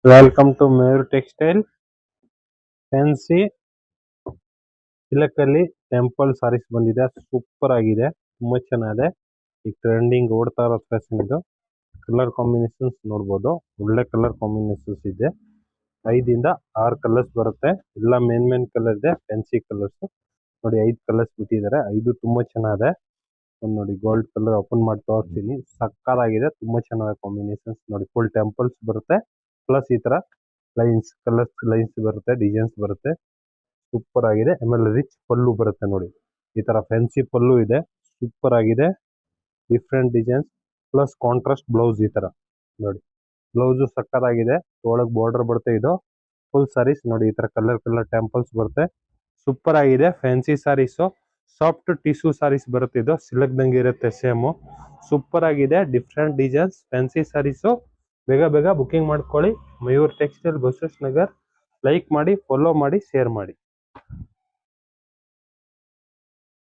Welcome to Mayur textile. Fancy ಸಿಲ್ಕಲ್ಲಿ temple saris ಬಂದಿದೆ. Super ಆಗಿದೆ, ತುಂಬಾ ಚೆನ್ನಾಗಿದೆ. ಈಗ ಟ್ರೆಂಡಿಂಗ್ ಓಡ್ತಾ ಇರೋ ಫ್ಯಾಷನ್ ಇದು. ಕಲರ್ ಕಾಂಬಿನೇಷನ್ಸ್ ನೋಡ್ಬೋದು, ಒಳ್ಳೆ ಕಲರ್ ಕಾಂಬಿನೇಷನ್ಸ್ ಇದೆ. 5 ಇಂದ 6 ಕಲರ್ಸ್ ಬರುತ್ತೆ. ಎಲ್ಲ ಮೇನ್ ಕಲರ್ ಇದೆ, ಫ್ಯಾನ್ಸಿ ಕಲರ್ಸ್ ನೋಡಿ. 5 ಕಲರ್ಸ್ ಬಿಟ್ಟಿದ್ದಾರೆ, 5 ತುಂಬಾ ಚೆನ್ನಾಗಿದೆ. ಒಂದು ನೋಡಿ ಗೋಲ್ಡ್ ಕಲರ್ ಓಪನ್ ಮಾಡಿ ತೋರಿಸ್ತೀನಿ. ಸಕ್ಕತ್ತಾಗಿದೆ, ತುಂಬಾ ಚೆನ್ನಾಗಿದೆ ಕಾಂಬಿನೇಷನ್ಸ್ ನೋಡಿ. ಫುಲ್ ಟೆಂಪಲ್ಸ್ ಬರುತ್ತೆ, ಪ್ಲಸ್ ಈ ತರ ಲೈನ್ಸ್ ಕಲರ್ಸ್ ಲೈನ್ಸ್ ಬರುತ್ತೆ, ಡಿಸೈನ್ಸ್ ಬರುತ್ತೆ. ಸೂಪರ್ ಆಗಿದೆ. ಆಮೇಲೆ ರಿಚ್ ಪಲ್ಲು ಬರುತ್ತೆ ನೋಡಿ, ಈ ತರ ಫ್ಯಾನ್ಸಿ ಪಲ್ಲು ಇದೆ. ಸೂಪರ್ ಆಗಿದೆ, different designs plus contrast blouse ಈ ತರ ನೋಡಿ. ಬ್ಲೌಸ್ ಸಕ್ಕತ್ತಾಗಿದೆ, ಒಳಗೆ ಬಾರ್ಡರ್ ಬರುತ್ತೆ. ಇದು ಫುಲ್ ಸಾರೀಸ್ ನೋಡಿ, ಈ ತರ ಕಲರ್ ಟೆಂಪಲ್ಸ್ ಬರುತ್ತೆ. ಸೂಪರ್ ಆಗಿದೆ fancy saris. Soft tissue saris ಬರುತ್ತೆ, ಇದು ಸಿಲ್ಕ್ ದಂಗೆ ಇರುತ್ತೆ ಸೇಮ್. ಸೂಪರ್ ಆಗಿದೆ, ಡಿಫ್ರೆಂಟ್ ಡಿಸೈನ್ಸ್ ಫ್ಯಾನ್ಸಿ ಸಾರೀಸು. ಬೇಗ ಬೇಗ ಬುಕಿಂಗ್ ಮಾಡ್ಕೊಳ್ಳಿ. ಮಯೂರ್ ಟೆಕ್ಸ್ಟೈಲ್, ಬಸವೇಶ್ವರ ನಗರ್. ಲೈಕ್ ಮಾಡಿ, ಫಾಲೋ ಮಾಡಿ, ಶೇರ್ ಮಾಡಿ.